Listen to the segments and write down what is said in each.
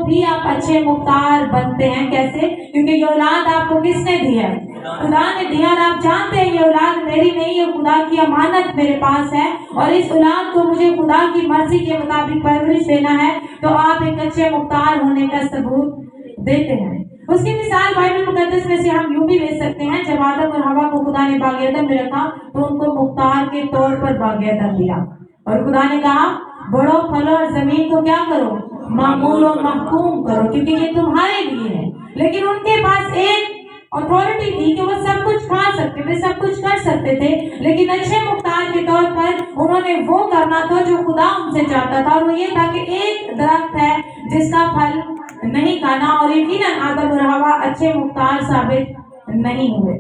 بھی آپ اچھے مختار بنتے ہیں. کیسے؟ کیونکہ یہ اولاد آپ کو کس نے دی ہے؟ خدا نے دیا. اور آپ جانتے ہیں یہ اولاد میری نہیں ہے, خدا کی امانت میرے پاس ہے, اور اس اولاد کو مجھے خدا کی مرضی کے مطابق پرورش دینا ہے. تو آپ ایک اچھے مختار ہونے کا ثبوت دیتے ہیں. اس کی مثال بائبل مقدس میں سے ہم یوں بھی لے سکتے ہیں. جب آدم اور حوا کو خدا نے باغ عدن میں رکھا تو ان کو مختار کے طور پر باغ عدن دیا, اور خدا نے کہا بڑھو پھلو اور زمین کو کیا کرو؟ معمول و محکوم کرو, کیونکہ یہ تمہارے لیے ہے. لیکن ان کے پاس ایک اتھارٹی تھی کہ وہ سب کچھ کھا سکتے تھے, سب کچھ کر سکتے تھے, لیکن اچھے مختار کے طور پر انہوں نے وہ کرنا تھا جو خدا ان سے چاہتا تھا, اور وہ یہ تھا کہ ایک درخت ہے جس کا پھل نہیں کھانا. اور یقیناً آدم اور حوا اچھے مختار ثابت نہیں ہوئے.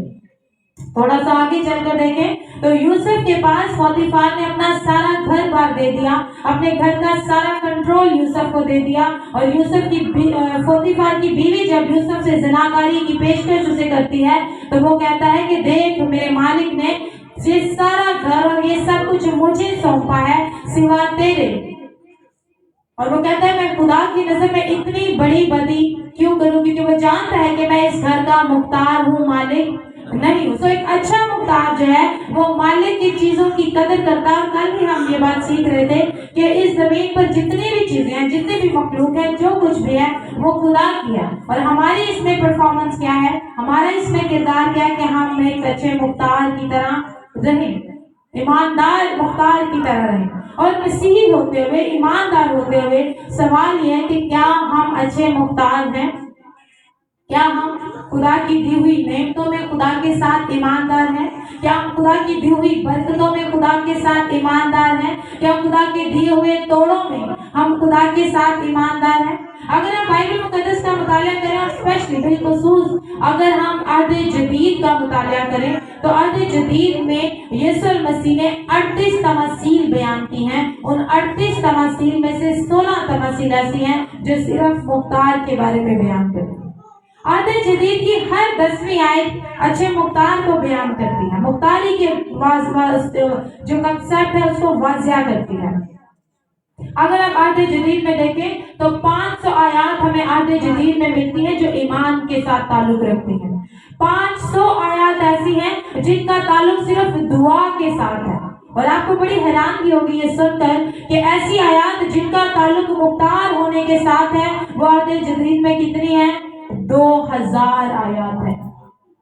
تھوڑا سا آگے چل کر دیکھیں تو یوسف کے پاس پوتیفار نے اپنا سارا گھر بار دے دیا, اپنے گھر کا سارا کنٹرول یوسف کو دے دیا. اور یوسف کی پوتیفار کی بیوی جب یوسف سے زناکاری کی پیشکش اسے کرتی ہے تو وہ کہتا ہے کہ دیکھ میرے مالک نے یہ سارا گھر اور یہ سب کچھ مجھے سونپا ہے سوا تیرے. اور وہ کہتا ہے میں خدا کی نظر میں اتنی بڑی بدی کیوں کروں, کیونکہ وہ جانتا ہے کہ میں اس گھر کا مختار ہوں, مالک نہیں ہوں. ایک اچھا مختار جو ہے وہ مالک کی چیزوں کی قدر کرتا ہے. اور کل بھی ہم یہ بات سیکھ رہے تھے کہ اس زمین پر جتنی بھی چیزیں ہیں, جتنے بھی مخلوق ہیں, جو کچھ بھی ہے وہ خدا کیا, اور ہماری اس میں پرفارمنس کیا ہے, ہمارا اس میں کردار کیا ہے کہ ہم ایک اچھے مختار کی طرح رہیں, ایماندار مختار کی طرح رہیں. اور مسیحی ہوتے ہوئے, ایماندار ہوتے ہوئے سوال یہ ہے کہ کیا ہم اچھے مختار ہیں؟ کیا ہم خدا کی دی ہوئی نعمتوں میں خدا کے ساتھ ایماندار ہیں؟ کیا ہم خدا کی دی ہوئی برکتوں میں خدا کے ساتھ ایماندار ہیں؟ کیا خدا کے دیے ہوئے توڑوں میں ہم خدا کے ساتھ ایماندار ہیں؟ اگر ہم بائبل مقدس کا مطالعہ کریں, اور اسپیشلی بالخصوص اگر ہم عہد جدید کا مطالعہ کریں, تو عہد جدید میں یسوع مسیح نے 38 تماثیل بیان کی ہیں. ان 38 تماثیل میں سے 16 تماثیل ایسی ہیں جو صرف مختار کے بارے میں بیان کرتی ہیں. عہد جدید کی ہر 10ویں آیت اچھے مختار کو بیان کرتی ہے, مختاری کے جو کنسپٹ ہے اس کو واضح کرتی ہے. اگر آپ عہد جدید میں دیکھیں تو 500 آیات ہمیں عہد جدید میں ملتی ہیں جو ایمان کے ساتھ تعلق رکھتی ہیں. 500 آیات ایسی ہیں جن کا تعلق صرف دعا کے ساتھ ہے. اور آپ کو بڑی حیرانگی ہوگی یہ سن کر کہ ایسی آیات جن کا تعلق مختار ہونے کے ساتھ ہے وہ عہد جدید میں کتنی ہیں؟ 2000 آیات ہیں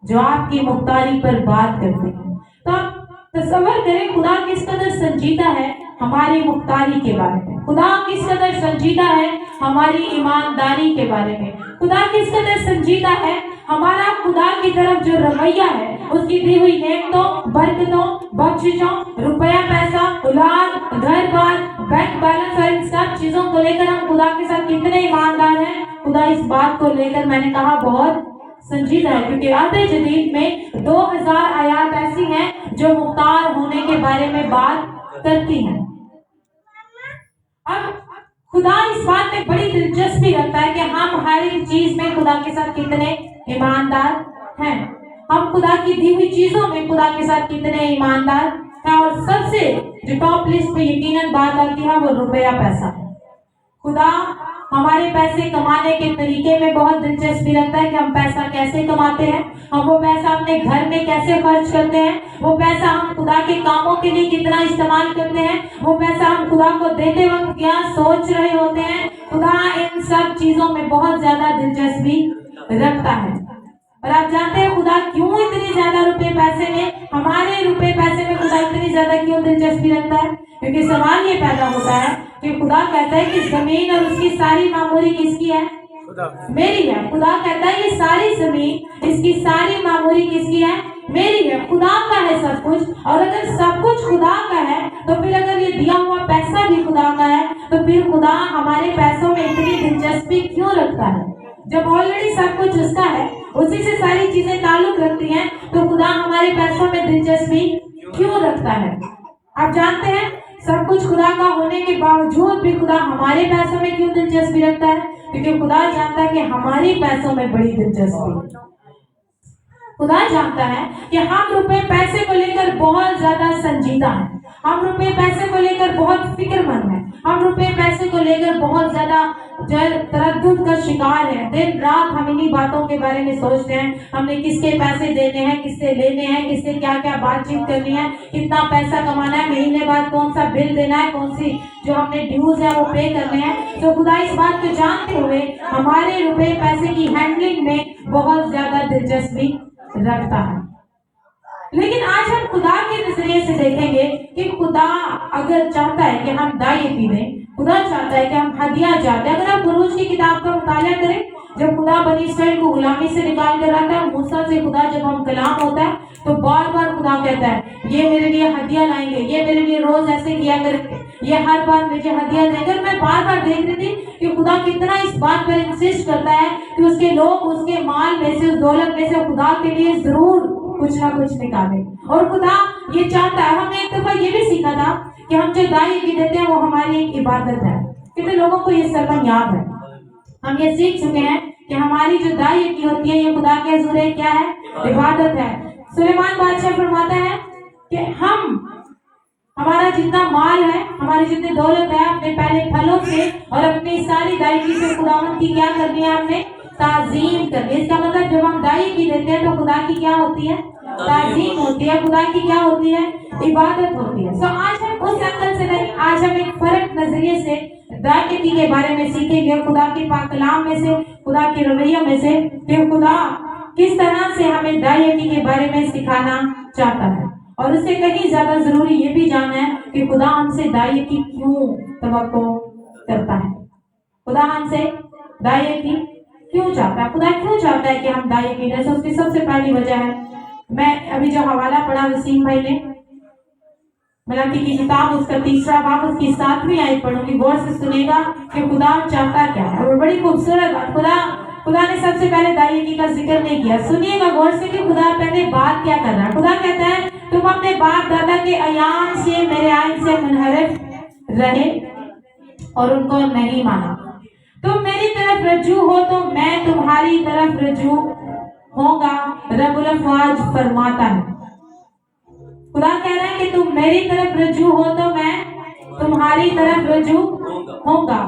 جو آپ کی مختاری پر بات کرتے ہیں. تو آپ تصور کریں خدا کس قدر سنجیدہ ہے ہماری مختاری کے بارے میں, خدا کس قدر سنجیدہ ہے ہماری ایمانداری کے بارے میں, خدا کس قدر سنجیدہ ہے ہمارا خدا کی طرف جو رویہ ہے, اس کی دی ہوئی نعمتوں, برکتوں, بخششوں, روپیہ پیسہ, اولاد, گھر بار, بینک بیلنس اور ان سب چیزوں کو لے کر ہم خدا کے ساتھ کتنے ایماندار ہیں. خدا اس بات کو لے کر میں نے کہا بہت سنجیدہ ہے, کیونکہ عہد جدید میں 2000 آیات ایسی ہیں جو مختار ہونے کے بارے میں بات کرتی ہیں. اب خدا اس بات میں بڑی دلچسپی رکھتا ہے کہ ہم ہر ایک چیز میں خدا کے ساتھ کتنے ایماندار ہیں, ہم خدا کی دی ہوئی چیزوں میں خدا کے ساتھ کتنے ایماندار ہیں. اور سب سے جو ٹاپ لسٹ پہ یقیناً بات آتی ہے وہ روپیہ پیسہ. خدا ہمارے پیسے کمانے کے طریقے میں بہت دلچسپی رکھتا ہے کہ ہم پیسہ کیسے کماتے ہیں, ہم وہ پیسہ اپنے گھر میں کیسے خرچ کرتے ہیں, وہ پیسہ ہم خدا کے کاموں کے لیے کتنا استعمال کرتے ہیں, وہ پیسہ ہم خدا کو دیتے وقت کیا سوچ رہے ہوتے ہیں. خدا ان سب چیزوں میں بہت زیادہ دلچسپی رکھتا ہے. اور آپ جانتے ہیں خدا کیوں اتنی زیادہ روپے پیسے میں, ہمارے روپے پیسے میں خدا اتنی زیادہ کیوں دلچسپی رکھتا ہے؟ کیونکہ سوال یہ پیدا ہوتا ہے کہ خدا کہتا ہے کہ زمین اور اس کی ساری معموری کس کی ہے؟ میری ہے. خدا کہتا ہے یہ ساری زمین, اس کی ساری معموری کس کی ہے؟ میری ہے. خدا کا ہے سب کچھ, اور اگر سب کچھ خدا کا ہے تو پھر اگر یہ دیا ہوا پیسہ بھی خدا کا ہے تو پھر خدا ہمارے پیسوں میں اتنی دلچسپی کیوں رکھتا ہے؟ جب آلریڈی سب کچھ اس کا ہے, اسی سے ساری چیزیں تعلق رکھتی ہیں, تو خدا ہمارے پیسوں میں دلچسپی کیوں رکھتا ہے؟ آپ جانتے ہیں سب کچھ خدا کا ہونے کے باوجود بھی خدا ہمارے پیسوں میں کیوں دلچسپی رکھتا ہے؟ کیونکہ خدا جانتا ہے کہ ہماری پیسوں میں بڑی دلچسپی. خدا جانتا ہے کہ ہم روپے پیسے کو لے کر بہت زیادہ سنجیدہ ہیں, ہم روپے پیسے کو لے کر بہت فکر مند ہیں، ہم روپے پیسے کو لے کر بہت زیادہ تردد کا شکار ہے، دن رات ہم انہی باتوں کے بارے میں سوچتے ہیں، ہم نے کس کے پیسے دینے ہیں، کس سے لینے ہیں، کس سے کیا کیا بات چیت کرنی ہے، کتنا پیسہ کمانا ہے، مہینے بعد کون سا بل دینا ہے، کون سی جو ہم نے ڈیوز ہے وہ پے کرنے ہیں۔ تو خدا اس بات کو جانتے ہوئے ہمارے روپے پیسے کی ہینڈلنگ میں بہت زیادہ دلچسپی رکھتا ہے۔ لیکن آج ہم خدا کے نظریے سے دیکھیں گے کہ خدا اگر چاہتا ہے کہ ہم دائیکی دیں، خدا چاہتا ہے کہ ہم ہدیہ چاہتے ہیں۔ اگر آپ بروج کی کتاب کا مطالعہ کریں، جب خدا بنی اسرائیل کو غلامی سے نکال کر آتا ہے، موسیٰ سے خدا جب ہم کلام ہوتا ہے تو بار بار خدا کہتا ہے یہ میرے لیے ہدیہ لائیں گے، یہ میرے لیے روز ایسے کیا کریں گے، یہ ہر بار مجھے ہدیہ دیں گے۔ میں بار بار دیکھ رہی تھی کہ خدا کتنا اس بات پر انسسٹ کرتا ہے کہ اس کے لوگ اس کے مال میں سے، اس دولت میں سے خدا کے لیے ضرور کچھ نہ کچھ نکالے۔ اور خدا یہ چاہتا ہے، ہم نے ایک دفعہ یہ بھی سیکھا تھا کہ ہم جو دائیکی دیتے ہیں وہ ہماری ایک عبادت ہے۔ کتنے لوگوں کو یہ سرمن یاد ہے؟ ہم یہ سیکھ چکے ہیں کہ ہماری جو دائیکی ہوتی ہے یہ خدا کے حضور کیا ہے؟ عبادت ہے۔ سلیمان بادشاہ فرماتا ہے کہ ہمارا جتنا مال ہے، ہماری جتنی دولت ہے، اپنے پہلے پھلوں سے اور اپنی ساری دائیکی سے خداوند کی کیا کرنی ہے؟ ہم نے تعظیم کرنی ہے۔ اس کا مطلب جب ہم دائیکی دیتے ہیں تو خدا کی کیا ہوتی ہے؟ تعظیم ہوتی ہے، خدا کی کیا ہوتی ہے؟ عبادت ہوتی ہے۔ آج ہم اس عقل سے نہیں، آج ہم ایک فرق نظریے سے دائیکی کے بارے میں سیکھیں گے، خدا کے پاک کلام میں سے، خدا کے رویہ میں سے، کہ خدا کس طرح سے ہمیں دائیکی کے بارے میں سکھانا چاہتا ہے۔ اور اس سے کہیں زیادہ ضروری یہ بھی جاننا ہے کہ خدا ہم سے دائیکی کیوں توقع کرتا ہے، خدا ہم سے دائیکی کیوں چاہتا ہے، خدا کیوں چاہتا ہے کہ ہم دائیکی دیں۔ اس کی سب سے پہلی وجہ ہے، میں ابھی جو حوالہ پڑھا وسیم بھائی نے، ملاکی کی کتاب اس کا 3 باب اس کی 7ویں آیت پڑھوں گی، غور سے سنے گا کہ خدا چاہتا کیا ہے۔ اور بڑی خوبصورت بات، خدا نے سب سے پہلے دائیکی کا ذکر نہیں کیا۔ سنیے گا غور سے کہ خدا پہلے بات کیا کر رہا ہے۔ خدا کہتا ہے تم اپنے باپ دادا کے ایام سے، میرے آئین سے منحرف رہے اور ان کو نہیں مانا۔ تم میری طرف رجوع ہو تو میں تمہاری طرف رجوع ہوں گا، رب الافواج فرماتا ہے۔ خدا کہہ رہا ہے کہ تم میری طرف رجوع ہو تو میں تمہاری طرف رجوع ہوں گا۔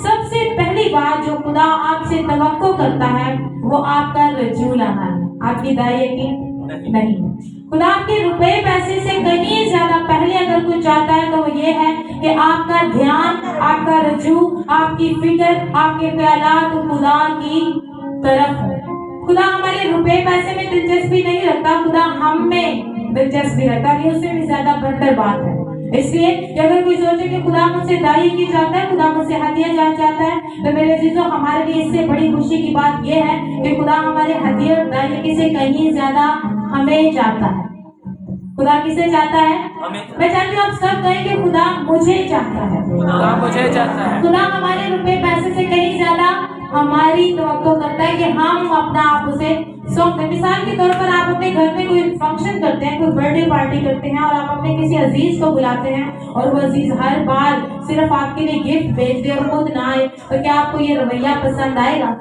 سب سے پہلی بات جو خدا آپ سے توقع کرتا ہے وہ آپ کا رجوع لانا ہے، آپ کی دائیکی نہیں۔ خدا آپ کے روپے پیسے سے کہیں زیادہ پہلے اگر کچھ چاہتا ہے تو وہ یہ ہے کہ آپ کا دھیان، آپ کا رجوع، آپ کی فکر، آپ کے خیالات خدا کی طرف ہو۔ خدا ہمارے روپے پیسے میں دلچسپی نہیں رکھتا، خدا ہم میں دلچسپی رکھتا ہے۔ یہ اس سے بھی زیادہ بہتر بات ہے۔ اس لیے کہ اگر کوئی سوچے کہ خدا مجھ سے دائیکی چاہتا ہے، خدا مجھ سے ہدیہ چاہتا ہے، تو میرے عزیزوں ہمارے لیے اس سے بڑی خوشی کی بات یہ ہے کہ خدا ہمارے ہدیہ اور دائیکی سے کہیں زیادہ ہمیں چاہتا ہے۔ خدا کسے چاہتا ہے؟ میں چاہتی ہوں آپ سب کہیں کہ خدا مجھے چاہتا ہے، خدا مجھے چاہتا ہے۔ خدا ہمارے روپے پیسے سے کہیں زیادہ ہماری توقع کرتا ہے کہ ہم اپنا آپ اسے سونپ دیں۔ مثال کے طور پر آپ اپنے گھر میں کوئی فنکشن کرتے ہیں، کوئی برتھ ڈے پارٹی کرتے ہیں اور آپ اپنے کسی عزیز کو بلاتے ہیں اور وہ عزیز ہر بار صرف آپ کے لیے گفٹ بھیج دے اور خود نہ آئے، تو کیا آپ کو یہ رویہ پسند آئے گا؟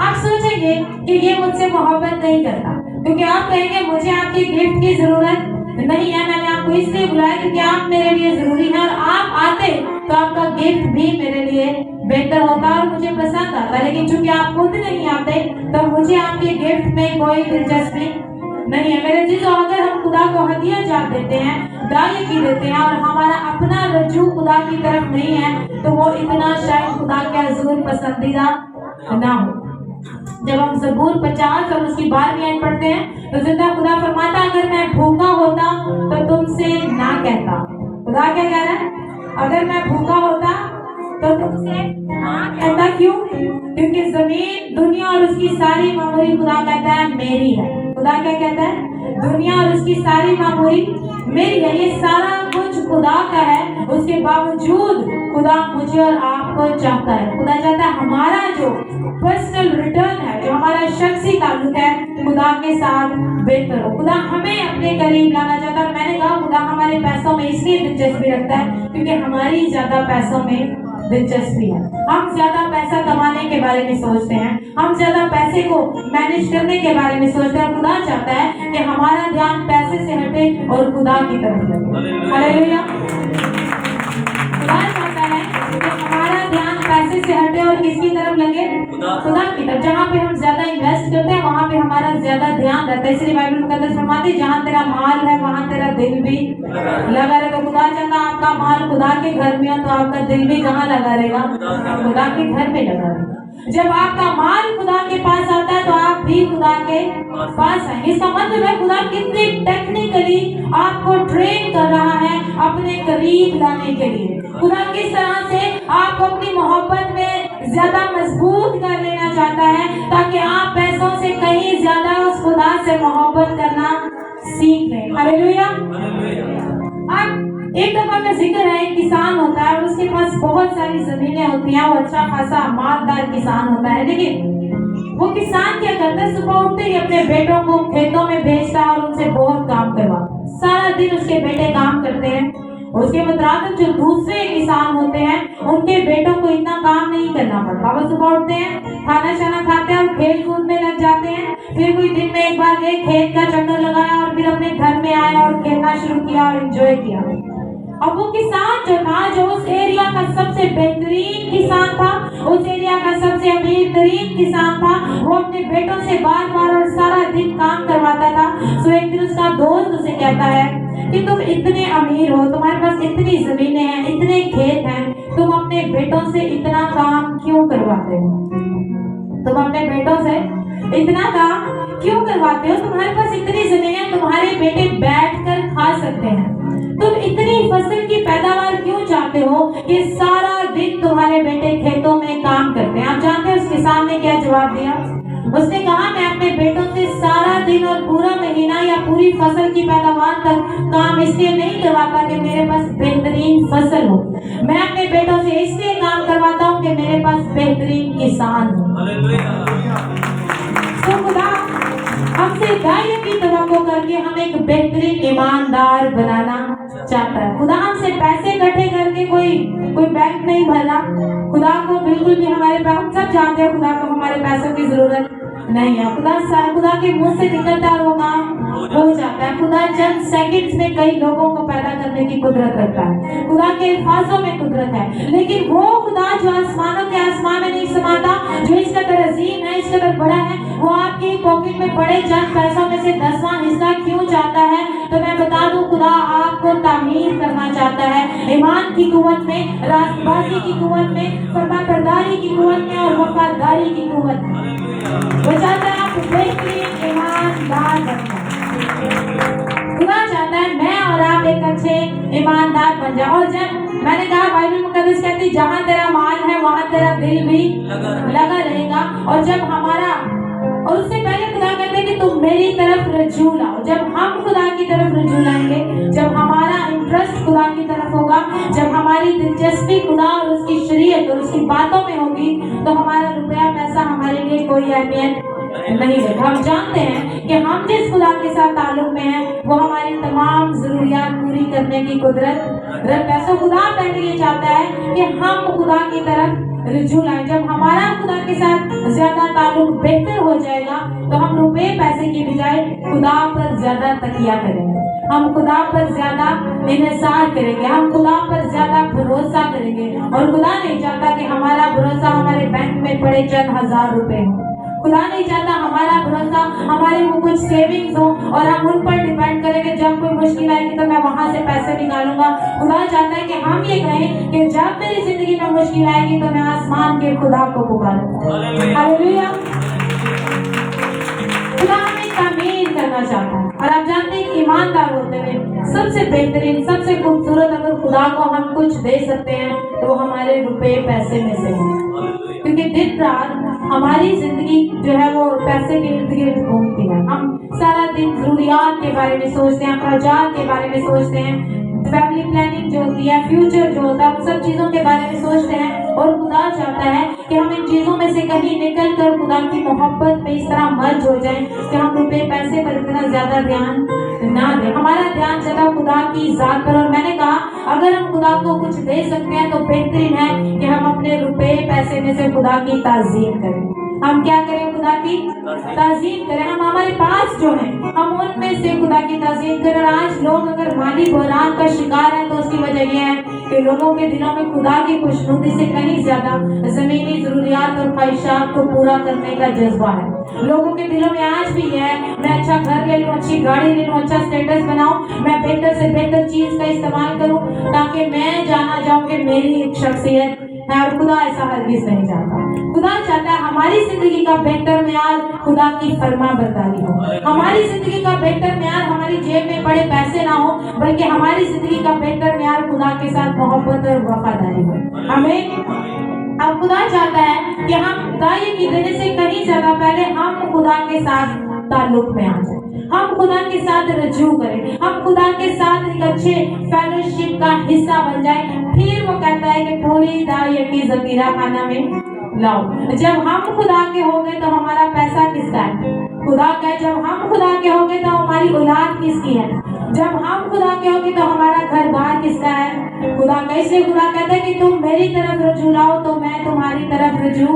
آپ سوچیں گے کہ یہ مجھ سے محبت نہیں کرتا، کیونکہ آپ کہیں گے مجھے آپ کی گفٹ کی ضرورت نہیں ہے، میں نے آپ کو اس لیے بلایا کیونکہ آپ میرے لیے ضروری ہیں، اور آپ آتے تو آپ کا گفٹ بھی میرے لیے بہتر ہوتا اور مجھے پسند آتا۔ لیکن چونکہ آپ خود نہیں آتے تو مجھے آپ کے گفٹ میں کوئی دلچسپی نہیں ہے۔ میرے عزیزو، اگر ہم خدا کو ہدیہ جات دیتے ہیں، دائیکی دیتے ہیں اور ہمارا اپنا رجوع خدا کی طرف نہیں ہے تو وہ اتنا شاید خدا کے حضور پسندیدہ نہ ہو۔ جب ہم زبور 50 اور اس کی 12ویں آیت پڑھتے ہیں تو زندہ خدا فرماتا اگر میں بھوکا ہوتا تو تم سے نہ کہتا۔ خدا کیا کہہ رہا ہے؟ اگر میں بھوکا ہوتا تو تم سے نہ کہتا۔ کیوں؟ کیونکہ زمین، دنیا اور اس کی ساری معموری خدا کہتا ہے میری ہے۔ خدا کیا کہتا ہے؟ دنیا اور اس کی ساری معموری میری ہے۔ یہ سارا کچھ خدا کا ہے، اس کے باوجود خدا مجھے اور آپ کو چاہتا ہے۔ خدا چاہتا ہے ہمارا جو پرسنل ریٹرن ہے، جو ہمارا شخصی تعلق ہے، خدا کے ساتھ بہتر ہو۔ خدا ہمیں اپنے قریب لانا چاہتا ہے۔ میں نے کہا خدا ہمارے پیسوں میں اس لیے دلچسپی رکھتا ہے کیونکہ ہماری زیادہ پیسوں میں दिलचस्पी है। हम ज्यादा पैसा कमाने के बारे में सोचते हैं, हम ज्यादा पैसे को मैनेज करने के बारे में सोचते हैं। खुदा चाहता है कि हमारा ध्यान पैसे से हटे और खुदा की तरफ लगे। हालेलुया। खुदा चाहता है कि हमारा ध्यान पैसे से हटे और किसकी तरफ लगे? खुदा की तरफ। जहाँ पे हम ज्यादा इन्वेस्ट करते हैं वहाँ पे हमारा ज्यादा ध्यान रहता है। इसलिए बाइबल मुकद्दस फरमाती है जहाँ तेरा माल है वहाँ तेरा दिल भी लगा रहेगा। खुदा चाहता है आपका माल खुदा के घर में हो तो आपका दिल भी कहाँ लगा रहेगा? खुदा के घर में लगा रहेगा। जब आपका माल खुदा के पास आता है तो आप भी खुदा के पास आएंगे। इसका मतलब है खुदा कितनी टेक्निकली आपको ट्रेन कर रहा है अपने करीब लाने के लिए। खुदा किस तरह से आपको अपनी मोहब्बत में ज्यादा मजबूत कर लेना चाहता है ताकि आप पैसों से कहीं ज्यादा उस खुदा से मोहब्बत करना सीख लें। हालेलुया। आप एक दफा का जिक्र है, एक किसान होता है और उसके पास बहुत सारी जमीनें होती हैं। वो अच्छा खासा मालदार किसान होता है, लेकिन वो किसान क्या करता है, सुबह उठते ही अपने बेटों को खेतों में भेजता है और उनसे बहुत काम करवाता है। सारा दिन उसके बेटे काम करते हैं। उसके मुताबिक जो दूसरे किसान होते हैं उनके बेटों को इतना काम नहीं करना पड़ता। वो सुबह उठते हैं, खाना शाना खाते हैं और खेल कूद में लग जाते हैं। फिर कोई दिन में एक बार गए, खेत का चक्कर लगाया और फिर अपने घर में आए और खेलना शुरू किया और एंजॉय किया। अब वो किसान जो था, जो उस एरिया का सबसे बेहतरीन किसान था, उस एरिया का सबसे अमीर तरीन किसान था, वो अपने बेटों से बार बार और सारा दिन काम करवाता था। तो एक दिन उसका दोस्त उसे कहता है कि तुम इतने अमीर हो, तुम्हारे पास इतनी जमीनें हैं, इतने खेत हैं, तुम अपने बेटों से इतना काम क्यों करवाते हो? तुम अपने बेटों से इतना काम क्यों करवाते हो? तुम्हारे पास इतनी जमीनें, तुम्हारे बेटे बैठकर खा सकते हैं। तुम इतनी फसल की पैदावार क्यों चाहते हो कि सारा दिन तुम्हारे बेटे खेतों में काम करते हैं? आप जानते हैं उस किसान ने क्या जवाब दिया? उसने कहा मैं अपने बेटों से सारा दिन और पूरा महीना या पूरी फसल की पैदावार का काम इसलिए नहीं करवाता कि मेरे पास बेहतरीन फसल हो। मैं अपने बेटों से इसलिए काम करवाता हूँ कि मेरे पास बेहतरीन किसान हो। तो खुदा हमसे दायरे की तवक्को करके हमें एक बेहतरीन ईमानदार बनाना चाहता है। खुदा हमसे पैसे इकट्ठे करके कोई बैंक नहीं भरना। खुदा को बिल्कुल भी हमारे पास, हम सब जानते हैं खुदा को हमारे पैसों की जरूरत नहीं है। खुदा के मुंह से निकलता है वो काम हो जाता है। खुदा चंद सेकंड्स में कई लोगों को पैदा करने की कुदरत रखता है। खुदा के अल्फाजों में कुदरत है, लेकिन वो खुदा जो आसमानों के आसमान में नहीं समाता, जो इस कदर अजीम है, इस कदर बड़ा है, वो आपकी पॉकेट में पड़े चंद पैसों में से 10वां हिस्सा क्यों चाहता है? तो मैं बता दूं, खुदा आपको तामीर करना चाहता है ईमान की कुव्वत में, रास्तबाजी की कुव्वत में, फरमाबरदारी की कुव्वत में और वफादारी की कुव्वत में। वो चाहता है आप बेहतरीन ईमानदार बन जाए। खुदा चाहता है मैं और आप एक अच्छे ईमानदार बन जाए। और जब मैंने कहा बाइबल मुकद्दस कहती जहाँ तेरा माल है वहाँ तेरा दिल भी लगा रहेगा। और जब हमारा, और उससे पहले खुदा कहते हैं कि तुम मेरी तरफ रजू लाओ। जब हम खुदा की तरफ रजू लाएंगे, जब हमारा इंटरेस्ट खुदा की तरफ होगा, जब हमारी दिलचस्पी खुदा और उसकी शरीयत और उसकी बातों में होगी, तो हमारा रुपया पैसा हमारे लिए कोई अहमियत नहीं है। हम जानते हैं कि हम जिस खुदा के साथ ताल्लुक में हैं वो हमारी तमाम जरूरियात पूरी करने की कुदरत रखता है। तो खुदा पहले ये चाहता है कि हम खुदा की तरफ रुजू लाएं। जब हमारा खुदा के साथ ज्यादा ताल्लुक बेहतर हो जाएगा तो हम रुपए पैसे की बजाय खुदा पर ज्यादा तकिया करेंगे, हम खुदा पर ज्यादा इन्हिसार करेंगे, हम खुदा पर ज्यादा भरोसा करेंगे। और खुदा नहीं चाहता कि हमारा भरोसा हमारे बैंक में पड़े चंद हजार रुपए हो। खुदा नहीं चाहता हमारा भरोसा हमारे वो कुछ सेविंग्स हो और हम उन पर डिपेंड करेंगे, जब कोई मुश्किल आएगी तो मैं वहां से पैसे निकालूंगा। खुदा चाहता है कि हम ये कहें कि जब मेरी जिंदगी में मुश्किल आएगी तो मैं आसमान के खुदा को पुकारूंगा। हालेलुया। खुदा हमें तामीर करना चाहता है। और आप जानते हैं कि ईमानदार होते हुए सबसे बेहतरीन, सबसे खूबसूरत अगर खुदा को हम कुछ दे सकते हैं तो हमारे रुपए पैसे में से है। क्योंकि दिन रात हमारी जिंदगी जो है वो पैसे के इर्द गिर्द घूमती है। हम सारा दिन जरूरियात के बारे में सोचते हैं, अखराजात के बारे में सोचते हैं, फैमिली प्लानिंग जो होती है, फ्यूचर जो होता है, उन सब चीजों के बारे में सोचते हैं। और खुदा चाहता है कि हम इन चीजों में से कहीं निकल कर खुदा की मोहब्बत में इस तरह मर्ज हो जाएं कि हम रुपए पैसे पर इतना ज्यादा ध्यान ना दे। हमारा ध्यान सदा खुदा की जात पर। और मैंने कहा अगर हम खुदा को कुछ दे सकते हैं तो बेहतरीन है कि हम अपने रुपए पैसे में से खुदा की ताज़ीम करें। हम क्या करें? खुदा की ताज़ीम करें। हम हमारे पास जो है हम उनमें से खुदा की ताज़ीम करें। आज लोग अगर माली बहरान का शिकार है तो उसकी वजह यह है कि लोगों के दिलों में खुदा की खुशनुदी से कहीं ज्यादा जमीनी जरूरियात और ख्वाहिशात को पूरा करने का जज्बा है। लोगों के दिलों में आज भी है मैं अच्छा घर ले लूं, अच्छी गाड़ी ले लूं, अच्छा स्टेटस बनाऊं, मैं बेहतर से बेहतर चीज का इस्तेमाल करूं ताकि मैं जाना जाऊं कि मेरी एक शख्सियत है। और खुदा ऐसा हरगिज़ नहीं चाहता। खुदा चाहता है हमारी जिंदगी का बेहतर म्यार खुदा की फर्मा बरदारी हो। हमारी जिंदगी का बेहतर म्यार हमारी जेब में पड़े पैसे ना हो, बल्कि हमारी जिंदगी का बेहतर म्यार खुदा के साथ मोहब्बत और वफादारी हो। हमें अब खुदा चाहता है कि हम खुदाई की देने से कहीं ज्यादा पहले हम खुदा के साथ ताल्लुक में आ जाए, हम खुदा के साथ रजू करें, हम खुदा के साथ एक अच्छे फेलोशिप का हिस्सा बन जाए। फिर वो कहता है कि पूरी दाई की जकीरा खाना में लाओ। जब हम खुदा के हो गए तो हमारा पैसा किसका है? खुदा का है। जब हम खुदा के हो गए तो हमारी औलाद किसकी है? जब हम खुदा के हो गए तो हमारा घर बार किसका है? खुदा का। इसलिए खुदा कहता है कि तुम मेरी तरफ रजू लाओ तो मैं तुम्हारी तरफ रजू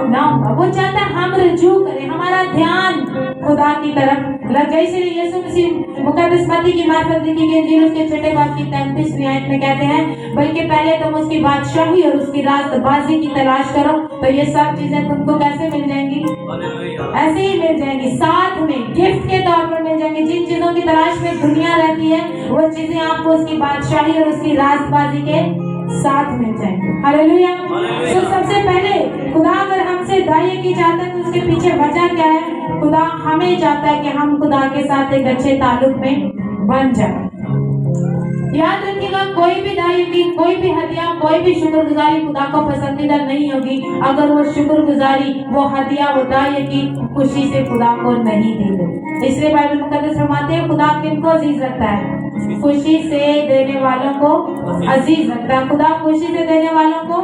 लाऊंगा। वो चाहता है हम रजू करें, हमारा ध्यान खुदा की तरफ लग जाए। इसलिए यीशु मसीह मुकद्दस मत्ती की मार्फत लिखी गई इंजील उसके 6 बाब की 33वीं आयत में कहते हैं बल्कि पहले तुम उसकी बादशाही और उसकी रास्तबाजी की तलाश करो तो ये सब चीजें तुमको कैसे मिल जाएंगी? ऐसे ही मिल जाएंगी, साथ में गिफ्ट के तौर पर मिल जाएंगी। जिन चीजों की तलाश में दुनिया रहती है वो चीजें आपको उसकी बादशाही और उसकी रास्तबाजी के साथ मिल जाएंगे। हालेलुया। तो सबसे पहले खुदा अगर हमसे दाई की चाहता है तो उसके पीछे वजह क्या है? खुदा हमें चाहता है कि हम खुदा के साथ एक अच्छे ताल्लुक में बन जाए। याद रखिएगा कोई भी दाई की कोई भी हदिया कोई भी शुक्रगुजारी खुदा को पसंदीदा नहीं होगी अगर वो शुक्रगुजारी वो हदिया वो दाई की खुशी से खुदा को नहीं दी गई। इसलिए बाइबल मुकद्दस फरमाते हैं खुदा किनको अजीज रखता है? खुशी से देने वालों को अजीज रखता है। खुदा खुशी से देने वालों को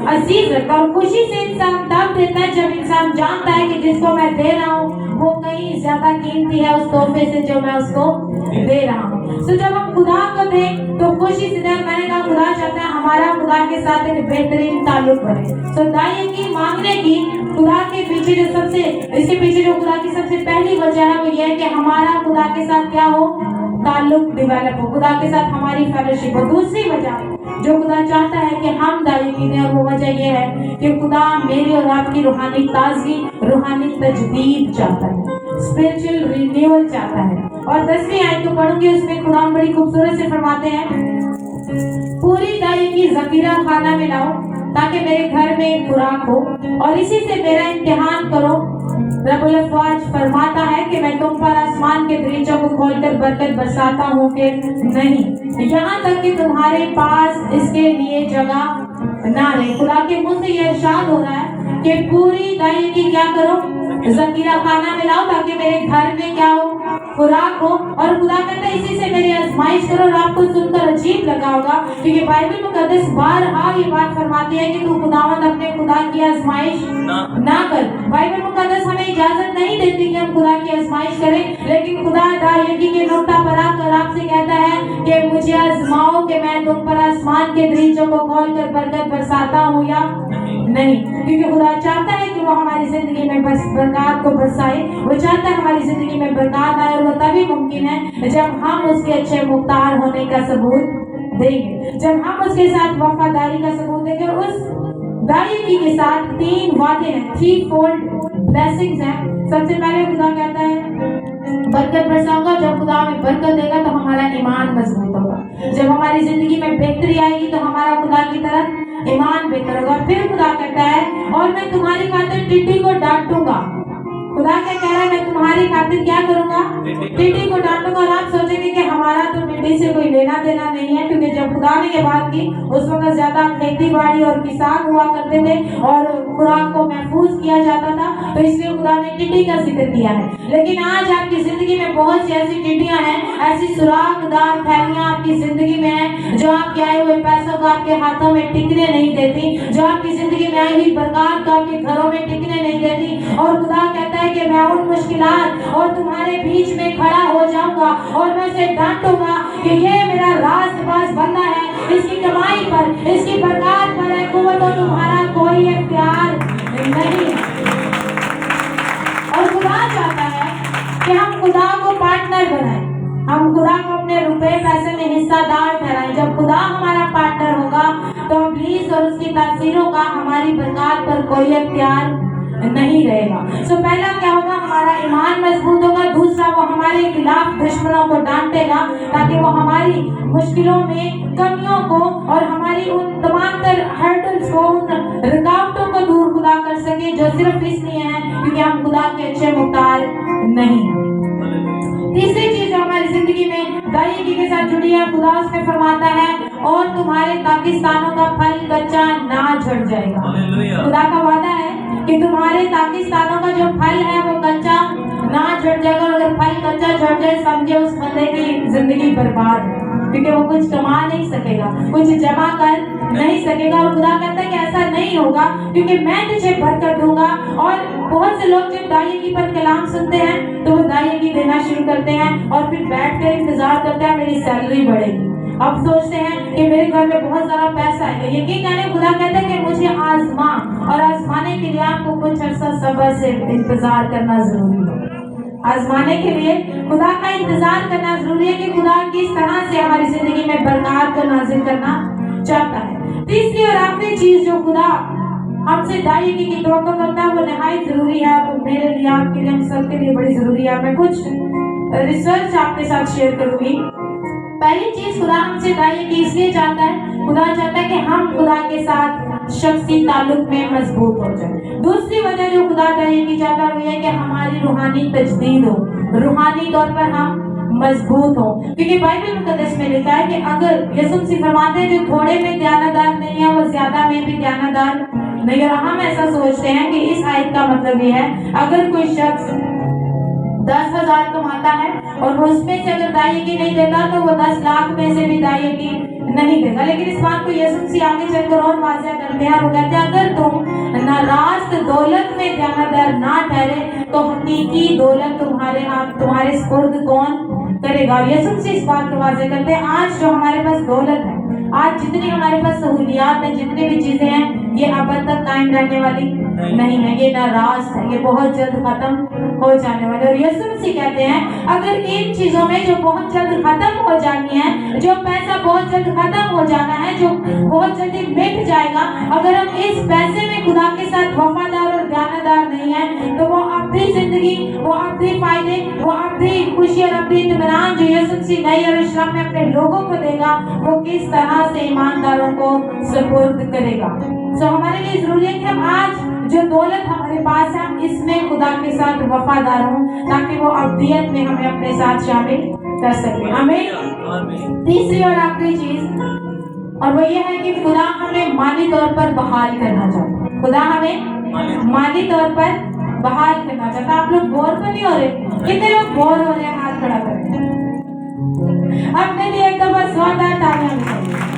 अजीज रखता है। और खुशी से इंसान तब देता है जब इंसान जानता है कि जिसको मैं दे रहा हूँ वो कहीं ज्यादा कीमती है उस तोहफे से जो मैं उसको दे रहा हूँ। तो जब हम खुदा को दें तो खुशी से दें। मैंने कहा खुदा चाहता है हमारा खुदा के साथ एक बेहतरीन ताल्लुक बने। तो दाई की मांगने की खुदा के पीछे जो सबसे इसके पीछे जो खुदा की सबसे पहली वजह है वो ये है कि हमारा खुदा के साथ क्या हो? ताल्लुक डिवेलप हो, खुदा के साथ हमारी फेलोशिप हो। दूसरी वजह जो खुदा चाहता है कि हम दाई की दें और वो वजह ये है कि खुदा मेरी और आपकी रूहानी ताजगी रूहानी तजदीद चाहता है, स्पिरिचुअल रिन्यूअल चाहता है। और 10वीं आयत को पढ़ूंगी उसमें खुदा बड़ी खूबसूरत से फरमाते हैं पूरी दाई की जकीरा खाना में लाओ ताकि मेरे घर में एक खुराक हो और इसी से मेरा इम्तिहान करो। रब्बुल अफ़वाज फरमाता है कि मैं तुम पर आसमान के दरीचों को खोलकर बरकत बरसाता हूँ कि नहीं, यहाँ तक कि तुम्हारे पास इसके लिए जगह ना रहे। खुदा के मुंह से यह इरशाद हो रहा है कि पूरी दाई की क्या करो? जकीरा खाना में लाओ ताकि मेरे घर में क्या हो? खुराक हो। और खुदा कहता है इसी से मेरी आजमाइश करो। और आपको सुनकर अजीब लगा होगा क्योंकि बाइबल मुकद्दस बारहा ये बात फरमाती है कि तू खुदावंद अपने खुदा की आजमाइश ना कर। बाइबल मुकद्दस हमें इजाजत नहीं देती कि हम खुदा की आजमाइश करें, लेकिन खुदा दायगी के नुक्ता पर आकर आपसे कहता है कि मुझे आजमाओ कि मैं तुम पर आसमान के दरीचों को खोलकर बरकत बरसाता हूँ या नहीं। क्योंकि खुदा चाहता है कि वो हमारी जिंदगी में बस बरकत को बरसाए। वो चाहता है हमारी जिंदगी में बरकत आए और वो तभी मुमकिन है जब हम उसके अच्छे मुख्तार होने का सबूत देंगे, जब हम उसके साथ वफादारी का सबूत देंगे। और उस दायगी के साथ 3 वादे हैं, 3 फोल्ड ब्लेसिंग्स हैं। सबसे पहले खुदा कहता है बरकत बरसाऊंगा। जब खुदा हमें बरकत देगा तो हमारा ईमान मजबूत होगा। जब हमारी जिंदगी में बेहतरी आएगी तो हमारा खुदा की तरफ ईमान बेहतर होगा। फिर खुदा कहता है और मैं तुम्हारी खातिर टिड्डी को डांटूंगा। खुदा क्या कह रहा है? मैं तुम्हारी खातिर क्या करूंगा? टिड्डी को डांटूंगा। और आप सोचेंगे कि हमारा तो टिड्डी से कोई लेना देना नहीं है, क्योंकि जब खुदा ने ये बात की उस वक्त ज्यादा खेती बाड़ी और किसान हुआ करते थे और खुराक को महफूज किया जाता था, तो इसलिए खुदा ने टिड्डी का जिक्र किया है। लेकिन आज आपकी जिंदगी में बहुत सी ऐसी टिड्डियां हैं, ऐसी सुराखदार थैलियां आपकी जिंदगी में है जो आपके आए हुए पैसों को आपके हाथों में टिकने नहीं देती, जो आपकी जिंदगी में आई हुई बरकत को आपके घरों में टिकने नहीं देती। और खुदा कहता है कि کہ میں उन मुश्किलात और तुम्हारे बीच में खड़ा हो जाऊंगा और मैं उसे डांटूंगा कि ये मेरा रास्तबाज बंदा है, इसकी कमाई पर, इसकी बरकत पर है कुव्वत और तुम्हारा कोई इख्तियार नहीं। और खुदा चाहता है कि हम खुदा को पार्टनर बनाएं, हम खुदा को अपने रुपए पैसे में हिस्सादार ठहराएं। जब खुदा हमारा पार्टनर होगा तो इब्लीस और उसकी तासीरों का हमारी बरकत पर कोई इख्तियार नहीं रहेगा। पहला क्या होगा, हमारा ईमान मजबूत होगा। दूसरा, वो हमारे खिलाफ दुश्मनों को डांटेगा ताकि वो हमारी मुश्किलों में कमियों को और हमारी उन तमाम तर हर्डल्स को, उन रुकावटों को दूर खुदा कर सके जो सिर्फ इसलिए हैं क्योंकि हम खुदा के अच्छे मुख्तार नहीं। तीसरी चीज जो हमारी जिंदगी में दायगी के साथ जुड़ी है, खुदा उसमें फरमाता है और तुम्हारे पाकिस्तानों का फल कच्चा ना झड़ जाएगा। खुदा का वादा है कि तुम्हारे पाकिस्तानों का जो फल है वो कच्चा ना झड़ जाएगा। अगर फल कच्चा झड़ जाए समझे उस बंदे की जिंदगी बर्बाद है, क्योंकि वो कुछ कमा नहीं सकेगा, कुछ जमा कर नहीं सकेगा। और खुदा कहता है कि ऐसा नहीं होगा क्योंकि मैं तुझे बरकत दूंगा। और बहुत से लोग जब दायगी पर कलाम सुनते हैं तो वो दायगी देना शुरू करते हैं और फिर बैठ कर इंतजार करते हैं मेरी सैलरी बढ़ेगी। अब सोचते हैं कि मेरे घर में बहुत सारा पैसा है। यकीन जाने खुदा कहता है कि मुझे आजमा, और आजमाने के लिए आपको कुछ अरसा सब्र से इंतजार करना जरूरी है। आजमाने के लिए खुदा का इंतजार करना जरूरी है कि खुदा किस तरह से हमारी जिंदगी में बरकत को नाजिल करना चाहता है। तीसरी और आखिरी चीज जो खुदा हमसे दायगी की तवक्को करता है वो निहायत जरूरी है, वो मेरे लिए, आपके लिए, हम सबके लिए बड़ी जरूरी है। मैं कुछ रिसर्च आपके साथ शेयर करूंगी। पहली चीज, खुदा हमसे दायगी इसलिए चाहता है, खुदा चाहता है कि हम खुदा के साथ शख्सी ताल्लुक में मजबूत हो जाए। दूसरी वजह जो खुदा दायगी चाहता है वो ये कि हमारी रूहानी तजदीद हो, रूहानी तौर पर हम मजबूत हो। क्योंकि बाइबल मुकद्दस में लिखा है कि अगर यीशु मसीह फरमाते हैं जो थोड़े में दयानतदार नहीं है वो ज्यादा में भी दयानतदार नहीं। और हम ऐसा सोचते हैं कि इस आयत का मतलब ये है अगर कोई शख्स 10,000 कमाता है और वो उसमें से अगर दायगी नहीं देता तो वो 10 लाख में से भी दायगी नहीं देगा। लेकिन इस बात को यीशु मसीह आगे चलकर और वाज़ेह करते हैं, वो कहते हैं अगर तुम नाराज दौलत में दयानतदार ना ठहरे तो हकीकी दौलत तुम्हारे हाथ, तुम्हारे स्पुर्द कौन करेगा। यीशु मसीह इस बात को वाज़ेह करते हैं, आज जो हमारे पास दौलत है, आज जितनी हमारे पास सहूलियात है, जितनी भी चीजें हैं, ये अब तक कायम रहने वाली नहीं है, ये नाराज है, ये बहुत जल्द खत्म हो जाने वाले। और यीशु मसीह कहते हैं अगर इन चीजों में जो बहुत जल्द खत्म हो जानी है, जो पैसा बहुत जल्द खत्म हो जाना है, जो बहुत जल्दी मिट जाएगा, अगर हम इस पैसे में खुदा के साथ वफादार और दयानतदार नहीं है तो वो अपनी जिंदगी, वो अपने फायदे, वो अपनी खुशी और अपनी इत्मीनान जो यीशु मसीह नई यरूशलेम में अपने लोगों को देगा वो किस तरह से ईमानदारों को सुपुर्द करेगा। हमारे लिए जरूरी है कि हम आज जो दौलत हमारे पास है हम इसमें खुदा के साथ वफादार हों ताकि वो अब्दियत में हमें अपने साथ शामिल कर सके। हमें तीसरी और आखिरी चीज और वो ये है कि खुदा हमें माली तौर पर बहाल करना चाहता है। खुदा हमें माली तौर पर बहाल करना चाहता है। आप लोग बोर तो नहीं हो रहे? कितने लोग बोर हो रहे हैं? हाथ खड़ा करें। अपने लिए एक दफा जोरदार तालियां बजाइए।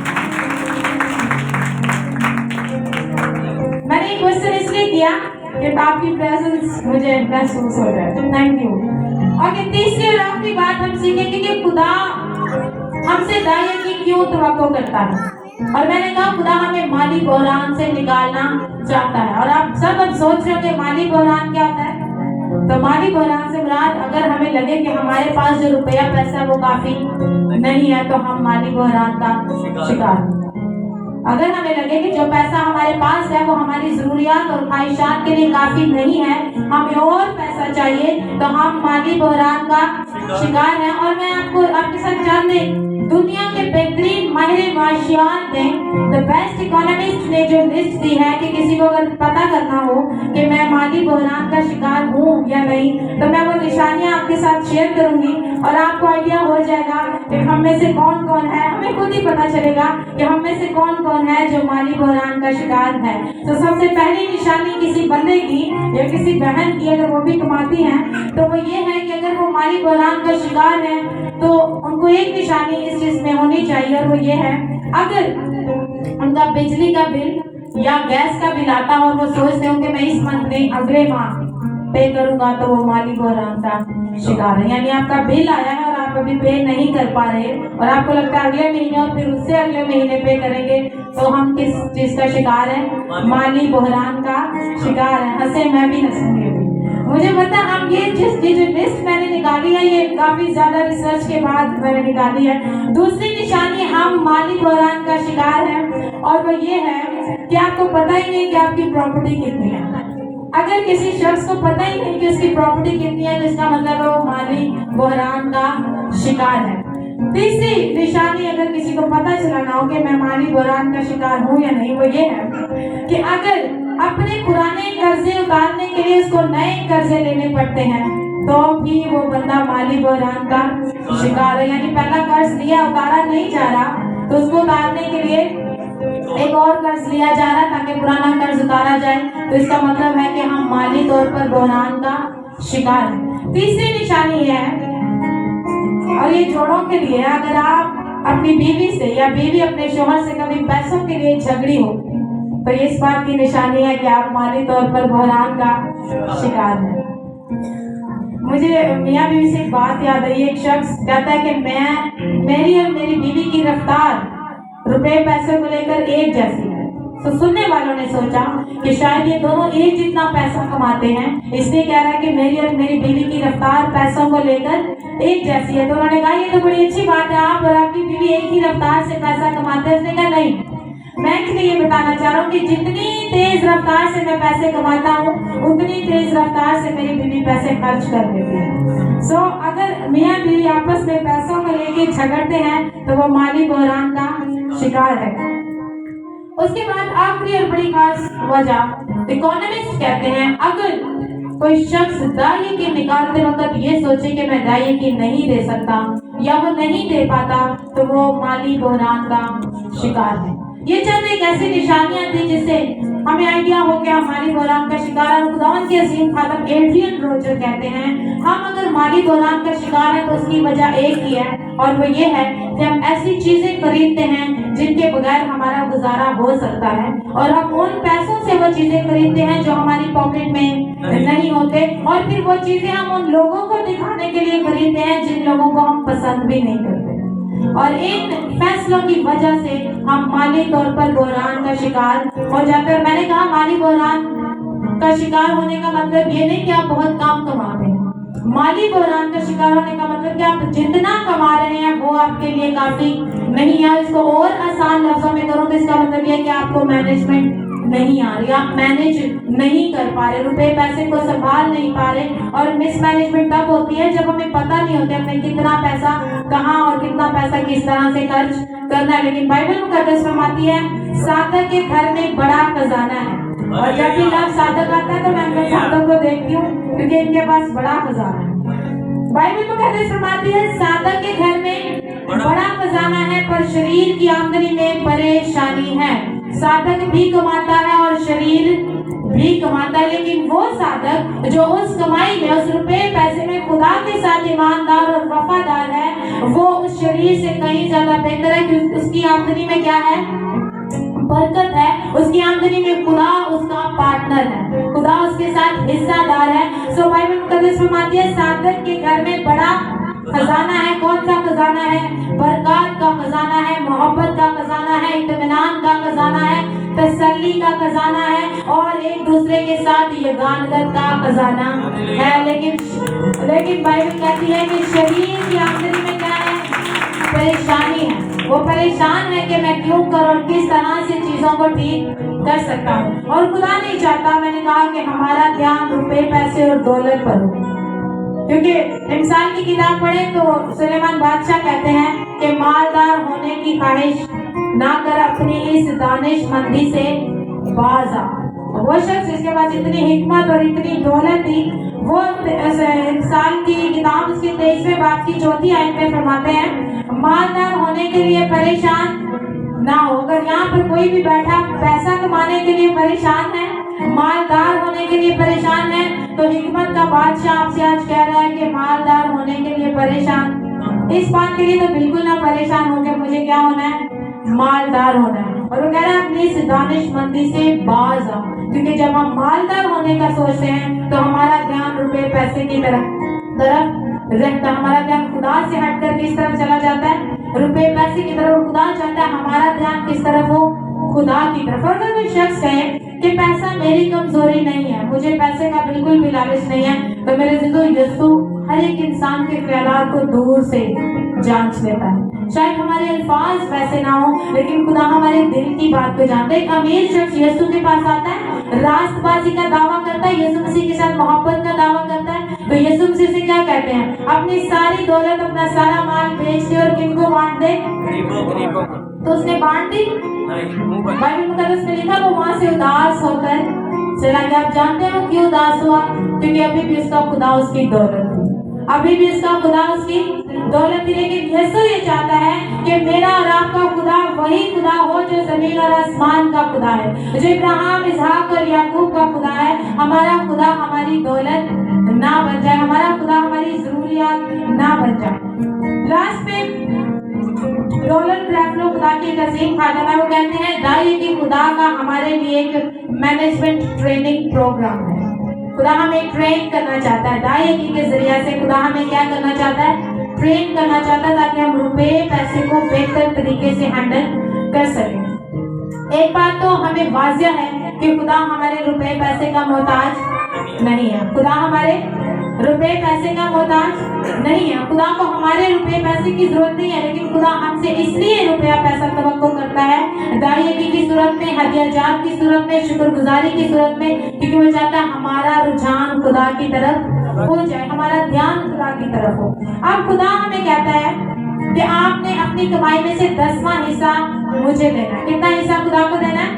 मैंने ये क्वेश्चन इसलिए किया कि आपकी प्रेजेंस मुझे महसूस हो जाए, तो थैंक यू। और ये तीसरी और आखिरी बात हम सीखेंगे कि खुदा हमसे दायगी क्यों तवक्को करता है। और मैंने कहा खुदा हमें माली बहरान से निकालना चाहता है। और आप सब अब सोच रहे हो कि माली बहरान क्या होता है? तो माली बहरान से मुराद अगर हमें लगे कि हमारे पास जो रुपया पैसा वो काफी नहीं है तो हम माली बहरान का शिकार। अगर हमें लगे कि जो पैसा हमारे पास है वो हमारी जरूरियात और ख्वाहिशात के लिए काफी नहीं है, हमें और पैसा चाहिए, तो हम माली बहरान का शिकार हैं। और मैं आपके साथ जान दें, दुनिया के बेहतरीन माहिर माशियात ने, द बेस्ट इकोनॉमिस्ट ने जो लिस्ट दी है कि किसी को अगर पता करना हो कि मैं माली बहरान का शिकार हूँ या नहीं, तो मैं वो निशानियां आपके साथ शेयर करूंगी और आपको आइडिया हो जाएगा कि हम में से कौन कौन है। हमें खुद ही पता चलेगा कि हम में से कौन कौन है जो माली बहरान का शिकार है। तो सबसे पहली निशानी किसी बंदे की या किसी बहन की, अगर वो भी कमाती है, तो वो ये है कि अगर वो माली बहरान का शिकार है तो उनको एक निशानी इस चीज में होनी चाहिए, और वो ये है अगर उनका बिजली का बिल या गैस का बिल आता हो और वो सोचते हो कि मैं इस मंथ नहीं अगले माह पे करूंगा तो वो माली बहरान का शिकार है। यानी आपका बिल आया है और आप अभी पे नहीं कर पा रहे और आपको लगता है अगले महीने और फिर उससे अगले महीने पे करेंगे, तो हम किस चीज का शिकार है? माली बहरान का शिकार है। हंसे मैं भी हंसूंगी। मुझे पता हम ये जो लिस्ट मैंने निकाली है ये काफी ज्यादा रिसर्च के बाद मैंने निकाली है। दूसरी निशानी हम माली बहरान का शिकार है और वो ये है कि आपको पता ही नहीं कि आपकी प्रॉपर्टी कितनी है। अगर किसी शख्स को पता ही नहीं कि उसकी प्रॉपर्टी कितनी है तो इसका मतलब है वो माली बहरान का शिकार है। तीसरी निशानी अगर किसी को पता चला ना हो कि मैं माली बहरान का शिकार हूँ या नहीं, वो ये है कि अगर अपने पुराने कर्जे उतारने के लिए उसको नए कर्जे लेने पड़ते हैं तो भी वो बंदा माली बहरान का शिकार है। यानी पहला कर्ज लिया उतारा नहीं जा रहा तो उसको उतारने के लिए एक और कर्ज लिया जा रहा है ताकि पुराना कर्ज उतारा जाए, तो इसका मतलब है कि हम माली तौर पर बहरान का शिकार है। तीसरी निशानी है, और ये जोड़ों के लिए, अगर आप अपनी बीवी से या बीवी अपने शोहर से कभी पैसों के लिए झगड़ी हो तो ये इस बात की निशानी है कि आप माली तौर पर बहरान का शिकार हैं। मुझे मियाँ बीवी से एक बात याद आई। एक शख्स कहता है कि मेरी और मेरी बीवी की रफ्तार रुपए पैसे को लेकर एक जैसी है। तो सुनने वालों ने सोचा कि शायद ये दोनों एक जितना पैसा कमाते हैं, इसलिए कह रहा है कि मेरी और मेरी बीवी की रफ्तार पैसों को लेकर एक जैसी है। तो उन्होंने कहा ये तो बड़ी अच्छी बात है, आप और आपकी बीवी एक ही रफ्तार से पैसा कमाते हैं। उसने कहा नहीं, मैं इसलिए ये बताना चाह रहा हूँ कि जितनी तेज रफ्तार से मैं पैसे कमाता हूँ उतनी तेज रफ्तार से मेरी बीवी पैसे खर्च कर देती है। सो अगर मियाँ बीवी आपस में पैसों को लेके झगड़ते हैं तो वो माली बहरान का शिकार है। उसके बाद आखिरी और बड़ी खास वजह, इकोनॉमिस्ट कहते हैं अगर कोई शख्स दाई यकीन निकालते वक्त ये सोचे कि मैं दाई यकीन नहीं दे सकता या वो नहीं दे पाता तो वो माली बहरान का शिकार है। ये चंद एक ऐसी निशानियां थी जिससे हमें आइडिया हो गया माली बहरान का शिकार। खुदावंद के अजीम खादम एड्रियन रोजर कहते हैं हम अगर माली बहरान का शिकार है तो उसकी वजह एक ही है और वो ये है कि हम ऐसी चीजें खरीदते हैं जिनके बगैर हमारा गुजारा हो सकता है और हम उन पैसों से वो चीजें खरीदते हैं जो हमारी पॉकेट में नहीं होते और फिर वो चीजें हम उन लोगों को दिखाने के लिए खरीदते हैं जिन लोगों को हम पसंद भी नहीं करते और इन फैसलों की वजह से हम माली तौर पर बहरान का शिकार हो जाते हैं। मैंने कहा माली बहरान का शिकार होने का मतलब ये नहीं कि आप बहुत कम कमाते हैं। माली बहरान का शिकार होने का मतलब कि आप जितना कमा रहे हैं वो आपके लिए काफी नहीं है। इसको और आसान लफ्जों में करूँ तो इसका मतलब ये है कि आपको मैनेजमेंट नहीं आ रही, आप मैनेज नहीं कर पा रहे, रुपए पैसे को संभाल नहीं पा रहे। और मिसमैनेजमेंट तब होती है जब हमें पता नहीं होता हमें कितना पैसा कहाँ और कितना पैसा किस तरह से खर्च करना है। लेकिन बाइबल मुकद्दस फरमाती है साधक के घर में बड़ा खजाना है। और जब भी लफ्ज़ साधक आता है तो मैं अपने साधक को देखती हूँ क्योंकि इनके पास बड़ा खजाना है। बाइबल मुकद्दस फरमाती है साधक के घर में बड़ा खजाना है पर शरीर की आमदनी में परेशानी है। साधक भी कमाता है और शरीर भी कमाता है, लेकिन वो साधक जो उस कमाई में उस रुपए पैसे में खुदा के साथ ईमानदार और वफादार है वो उस शरीर से कहीं ज्यादा बेहतर है क्योंकि उसकी आमदनी में क्या है? बरकत है। उसकी आमदनी में खुदा उसका पार्टनर है, खुदा उसके साथ हिस्सादार है। सो बाइबल मुकद्दस फरमाती है साधक के घर में बड़ा खजाना है। कौन सा खजाना है? बरकत का खजाना है, मोहब्बत का खजाना है, इत्मीनान का खजाना है, तसल्ली का खजाना है और एक दूसरे के साथ यगानत का खजाना है। लेकिन बाइबल कहती है कि शरीर की आमदनी में क्या है? परेशानी है। वो परेशान है कि मैं क्यों करूं और किस तरह से चीजों को ठीक कर सकता हूँ। और खुदा नहीं चाहता, मैंने कहा कि हमारा ध्यान रुपए पैसे और दौलत पर हो, क्योंकि इंसान की किताब पढ़े तो सुलेमान बादशाह कहते हैं कि मालदार होने की ख्वाहिश ना कर, अपनी इस दानिशमंदी से बाज आ। वो शख्स जिसके पास इतनी हिकमत और इतनी दौलत थी वो इंसान की किताब उसके 23वें बाब की 4थी आयत में फरमाते हैं मालदार होने के लिए परेशान ना हो। अगर यहाँ पर कोई भी बैठा पैसा कमाने के लिए परेशान है, मालदार होने के लिए परेशान है, तो हिकमत का बादशाह आपसे आज कह रहा है कि मालदार होने के लिए परेशान, इस बात के लिए तो बिल्कुल ना परेशान हो के मुझे क्या होना है? मालदार होना है। और वो कह रहा है अपनी इस दानिशमंदी से बाज आ। क्योंकि जब हम मालदार होने का सोचते हैं तो हमारा ध्यान रुपए पैसे की तरफ रहता है, हमारा ध्यान खुदा से हटकर किस तरफ चला जाता है, रुपए पैसे की तरफ। खुदा चाहता है हमारा ध्यान किस तरफ हो, खुदा की तरफ। अगर कोई शख्स कहे कि पैसा मेरी कमजोरी नहीं है, मुझे पैसे का बिल्कुल भी लालच नहीं है, तो मेरे यीशु हर एक इंसान के ख्यालात को दूर से जांच लेता है। शायद हमारे अल्फाज वैसे ना हो, लेकिन खुदा हमारे दिल की बात को जानता है। एक अमीर शख्स यीशु के पास आता है, रास्तबाजी का दावा करता है, यीशु मसीह के साथ मोहब्बत का दावा करता है, तो यीशु मसीह से क्या कहते हैं, अपनी सारी दौलत, अपना सारा माल बेच दे और किनको बांट दे, तो उसने बांट दी। बाइबल मुकद्दस में लिखा वो वहां से उदास होकर चला गया। आप जानते हैं वो क्यों उदास हुआ, क्योंकि अभी भी उसका खुदा उसकी दौलत थी, अभी भी उसका खुदा उसकी दौलत थी। लेकिन यीशु ये चाहता है कि मेरा और आपका खुदा वही खुदा हो जो जमीन और आसमान का खुदा है, जो इब्राहिम, इसहाक और याकूब का खुदा है। हमारा खुदा हमारी दौलत ना बन जाए, हमारा खुदा हमारी जरूरियात ना बन जाए। लास्ट में रोलन ट्रैफलो खुदा की एक अजीम खादम है, वो कहते हैं दाई की खुदा का हमारे लिए एक मैनेजमेंट ट्रेनिंग प्रोग्राम है। खुदा हमें ट्रेन करना चाहता है, दाई के जरिए से खुदा हमें क्या करना चाहता है, ट्रेन करना चाहता है, ताकि हम रुपए पैसे को बेहतर तरीके से हैंडल कर सकें। एक बात तो हमें वाजिया है कि खुदा हमारे रुपए पैसे का मोहताज नहीं है, खुदा हमारे रुपए पैसे का मोहताज नहीं है, खुदा को हमारे रुपए पैसे की जरूरत नहीं है, लेकिन खुदा हमसे इसलिए रुपया पैसा तवक्को करता है दायगी की सूरत में, हदियाजात की सूरत में, शुक्रगुजारी की सूरत में, क्योंकि वो चाहता है हमारा रुझान खुदा की तरफ हो जाए, हमारा ध्यान खुदा की तरफ हो। अब खुदा हमें कहता है कि आपने अपनी कमाई में से 10वां हिस्सा मुझे देना है। कितना हिस्सा खुदा को देना है?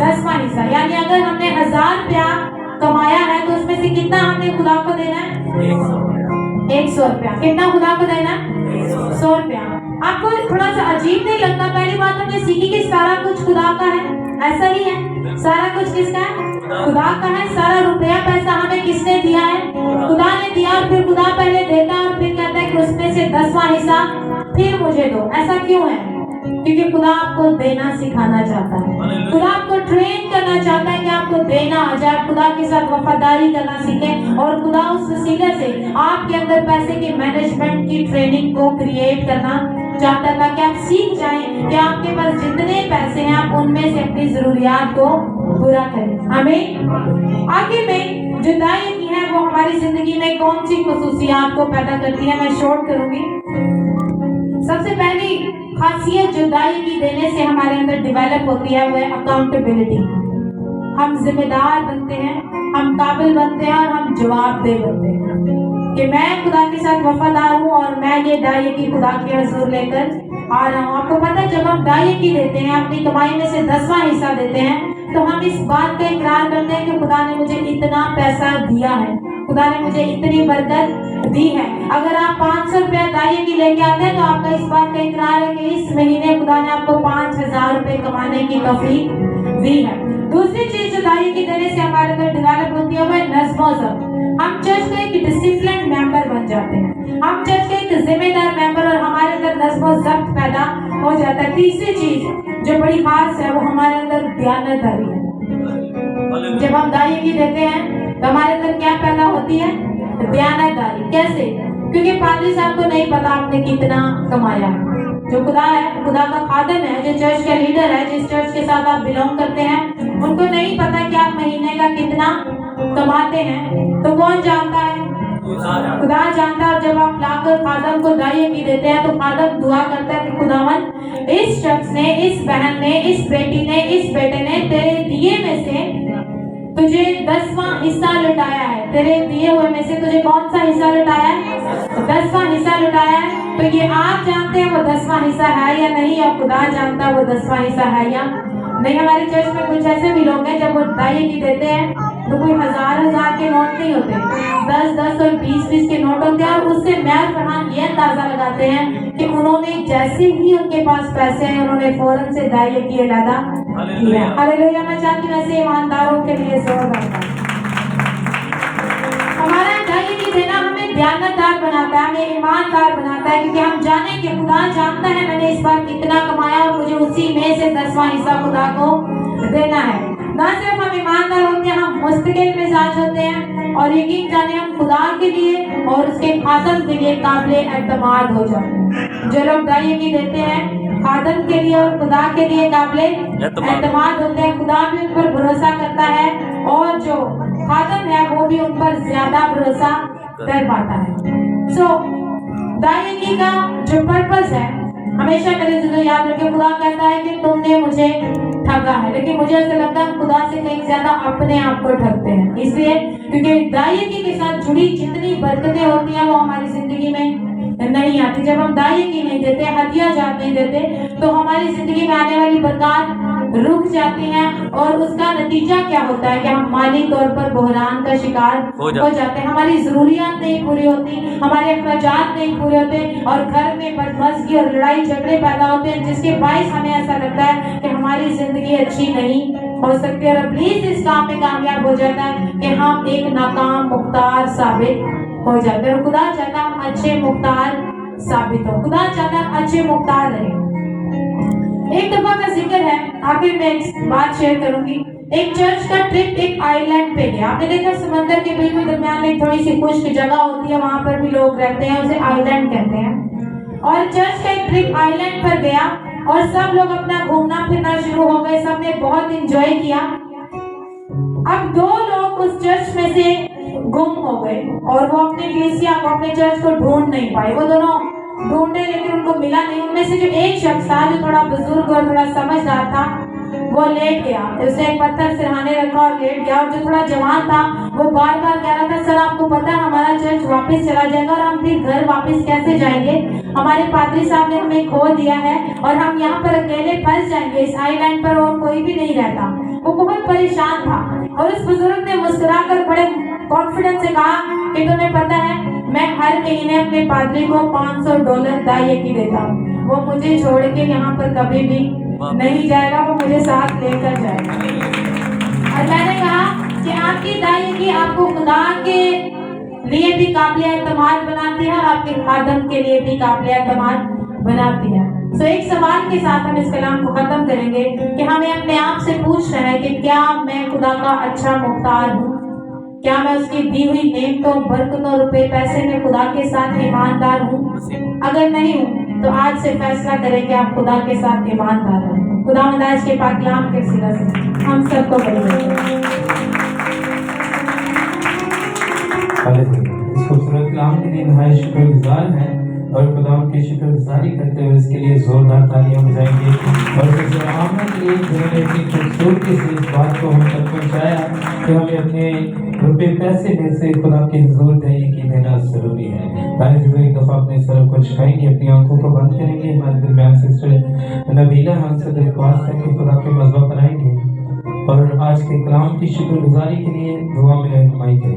10वां हिस्सा। यानी अगर हमने 1000 रुपया कमाया है तो उसमें से कितना हमने खुदा को देना है? 100 रुपया। कितना खुदा को देना है? 100 रुपया। आपको थोड़ा सा अजीब नहीं लगता? पहली बात हमने सीखी कि सारा कुछ खुदा का है, ऐसा ही है, सारा कुछ किसका है? खुदा का है। सारा रुपया पैसा हमें किसने दिया है? खुदा ने दिया। और फिर खुदा पहले देता है और फिर कहता है कि उसमें से 10वां हिस्सा फिर मुझे दो। ऐसा क्यों है? क्योंकि खुदा आपको देना सिखाना चाहता है, खुदा आपको ट्रेन करना चाहता है कि आपको देना आ जाए, खुदा के साथ वफादारी करना सीखें, और खुदा उस वसीले से आपके अंदर पैसे की मैनेजमेंट की ट्रेनिंग को क्रिएट करना चाहता है, ताकि आप सीख जाएं कि आपके पास जितने पैसे हैं आप उनमें से अपनी जरूरियात को पूरा करें। हमें आखिर में जुदाई की है वो हमारी जिंदगी में कौन सी खुसूसियात को पैदा करती है, मैं शॉर्ट करूंगी। सबसे पहली खासियत जुदाई की देने से हमारे अंदर डेवलप होती है वो है अकाउंटेबिलिटी। हम जिम्मेदार बनते हैं, हम काबिल बनते हैं और हम जवाबदेह बनते हैं कि मैं खुदा के साथ वफादार हूँ और मैं ये दाई की खुदा के हजूर लेकर आ रहा हूँ। आपको पता है जब हम दाई की देते हैं, अपनी कमाई में से 10वां हिस्सा देते हैं, तो हम इस बात का इकरार करते हैं कि खुदा ने मुझे इतना पैसा दिया है, खुदा ने मुझे इतनी बरकत दी है। अगर आप 500 रुपया दाई की लेके आते हैं तो आपका इस बात का इकरार है कि इस महीने खुदा ने आपको 5000 रुपए कमाने की तौफीक दी है। दूसरी चीज जो दाई की देने से हमारे अंदर डेवलप होती है वो है नज़्म-ओ-ज़ब्त। हम चर्च के एक डिसिप्लिन मेंबर बन जाते हैं, हम चर्च के एक जिम्मेदार मेंबर, और हमारे अंदर नज़्म-ओ-ज़ब्त पैदा हो जाता है। तीसरी चीज जो बड़ी खास है वो हमारे अंदर दयानतदारी है। जब हम दाई की देते हैं तो हमारे अंदर क्या पैदा होती है? दयानतदारी। कैसे? क्योंकि पादरी साहब को नहीं पता आपने कितना कमाया। जो खुदा है, खुदा का खादम है, जो चर्च का लीडर है, जिस चर्च के साथ आप बिलोंग करते हैं, उनको नहीं पता कि आप महीने का कितना कमाते हैं। तो कौन जानता है? खुदा जानता है। और जब आप लाकर खादम को दाई की देते हैं तो खादम दुआ करता है कि खुदावन, इस शख्स ने, इस बहन ने, इस बेटी ने, इस बेटे ने तेरे दिए में से तुझे 10वां हिस्सा लुटाया है, तेरे दिए हुए में से तुझे कौन सा हिस्सा लुटाया है? 10वां हिस्सा लुटाया है। तो ये आप जानते हैं वो 10वां हिस्सा है या नहीं, और खुदा जानता है वो 10वां हिस्सा है या नहीं। हमारे चर्च में कुछ ऐसे भी लोग हैं जब वो दाई की देते हैं तो कोई 1000 के नोट नहीं होते, 10 और 20 के नोट होते हैं, और उससे मैं फरहान ये अंदाजा लगाते हैं कि उन्होंने जैसे ही उनके पास पैसे हैं उन्होंने फौरन से दाई की अदा किया। हालेलुया। मैं चाहती हूँ ऐसे ईमानदारों के लिए जोरदार। हमारा दाई की देना हमें दयानतदार बनाता है, हमें ईमानदार बनाता है, क्योंकि हम जाने कि खुदा जानता है मैंने इस बार कितना कमाया और मुझे उसी में से 10वां हिस्सा खुदा को देना है। न सिर्फ हम ایماندار ہوتے ہیں ہم مستقل مزاج ہوتے ہیں اور یقین جانے ہم خدا کے لیے اور اس کے خاتم کے لیے قابل اعتماد ہو جاتے ہیں. جو لوگ دائی کی دیتے ہیں خاتم کے لیے اور خدا کے لیے قابل اعتماد ہوتے ہیں, خدا بھی ان پر بھروسہ کرتا ہے اور جو خاتم ہے وہ بھی ان پر زیادہ بھروسہ کر پاتا ہے. سو دائی کا جو پرپس ہے ہمیشہ میرے ذہن یاد رکھے, خدا کہتا ہے کہ تم نے مجھے ٹھگا ہے, لیکن مجھے ایسا لگتا ہے خدا سے کہیں زیادہ اپنے آپ کو ٹھگتے ہیں. اس لیے کیونکہ دائی کے ساتھ جڑی جتنی برکتیں ہوتی ہیں وہ ہماری زندگی میں نہیں آتی. جب ہم دائی نہیں دیتے, ہدیہ جات نہیں دیتے, تو ہماری زندگی میں آنے والی برکات رک جاتی ہیں اور اس کا نتیجہ کیا ہوتا ہے کہ ہم مالی طور پر بحران کا شکار ہو جاتے ہیں. ہماری ضروریات نہیں پوری ہوتی, ہمارے اخراجات نہیں پورے ہوتے اور گھر میں بدمزگی اور لڑائی جھگڑے پیدا ہوتے ہیں جس کے باعث ہمیں ایسا لگتا ہے کہ ہماری زندگی اچھی نہیں ہو سکتی اور ابلیس اس کام میں کامیاب ہو جاتا ہے کہ ہم ایک ناکام مختار ثابت ہو جاتے ہیں. اور خدا چاہتا ہم اچھے مختار ثابت ہو, خدا چاہتا ہم اچھے مختار رہیں. ایک دفعہ کا ذکر ہے, آخر میں ایک بات شیئر کروں گی. ایک چرچ کا ٹرپ ایک آئی لینڈ پہ گیا. آپ نے دیکھا سمندر کے بالکل درمیان میں ایک تھوڑی سی خشک جگہ ہوتی ہے, وہاں پر بھی لوگ رہتے ہیں, اسے آئی لینڈ کہتے ہیں. اور چرچ کا ایک ٹرپ آئی لینڈ پر گیا اور سب لوگ اپنا گھومنا پھرنا شروع ہو گئے, سب نے بہت انجوائے کیا. اب دو لوگ اس چرچ میں سے گم ہو گئے اور وہ اپنے کلیسیا کو, اپنے چرچ کو ڈھونڈ نہیں پائے. وہ دونوں ڈھونڈے لیکن ان کو ملا نہیں. ان میں سے جو ایک شخص تھا جو تھوڑا بزرگ اور تھوڑا سمجھدار تھا وہ لیٹ گیا, اس نے ایک پتھر سرہانے رکھا اور لیٹ گیا. اور جو تھوڑا جوان تھا وہ بار بار کہہ رہا تھا, سر آپ کو پتا ہے ہمارا چرچ واپس چلا جائے گا اور ہم پھر گھر واپس کیسے جائیں گے, ہمارے پادری صاحب نے ہمیں کھو دیا ہے اور ہم یہاں پر اکیلے پھنس جائیں گے اس آئی لینڈ پر اور کوئی بھی نہیں رہتا. وہ بہت پریشان تھا اور اس بزرگ نے مسکرا کر بڑے کانفیڈنس سے کہا کہ تمہیں پتا ہے میں ہر مہینے اپنے پادری کو $500 دائیں کی دیتا ہوں, وہ مجھے چھوڑ کے یہاں پر کبھی بھی نہیں جائے گا, وہ مجھے ساتھ لے کر جائے گا. اور میں نے کہا کہ آپ کی دائیں کی آپ کو خدا کے لیے بھی قابل اعتماد بناتی ہے اور آپ کے خادم کے لیے بھی قابل اعتماد بناتی ہے. سو ایک سوال کے ساتھ ہم اس کلام کو ختم کریں گے کہ ہمیں اپنے آپ سے پوچھنا ہے کہ کیا میں خدا کا اچھا مختار ہوں, کیا میں اس کی دی ہوئی نعمتوں, برکتوں, روپے پیسے میں خدا کے ساتھ ایماندار ہوں. اگر نہیں ہوں تو آج سے فیصلہ کریں کہ آپ خدا کے ساتھ ایماندار ہیں. خدا مداج کے پاک کلام کے سرے سے ہم سب کو بڑھائیں. اس خوبصورت کلام کے لیے نہایت شکر گزار ہیں اور خدا کی شکر گزاری کرتے ہوئے اس کے لیے زوردار تالیاں بجائیں گے. اور اس آمد کے لیے جنہوں نے اتنی خوبصورتی سے اس بات کو ہم تک پہنچایا کہ ہمیں اپنے روپے پیسے میں سے خدا کے حضور دائیں کی دینا ضروری ہے. پہلے ایک دفعہ اپنے سر کو جھکائیں گے, اپنی آنکھوں کو بند کریں گے. ہمارے درمیان سسٹر نبیلہ ہم سے درخواست ہے کہ خدا کے مذہب پر آئیں گے اور آج کے کلام کی شکر گزاری کے لیے دعا میں رہنمائی کریں.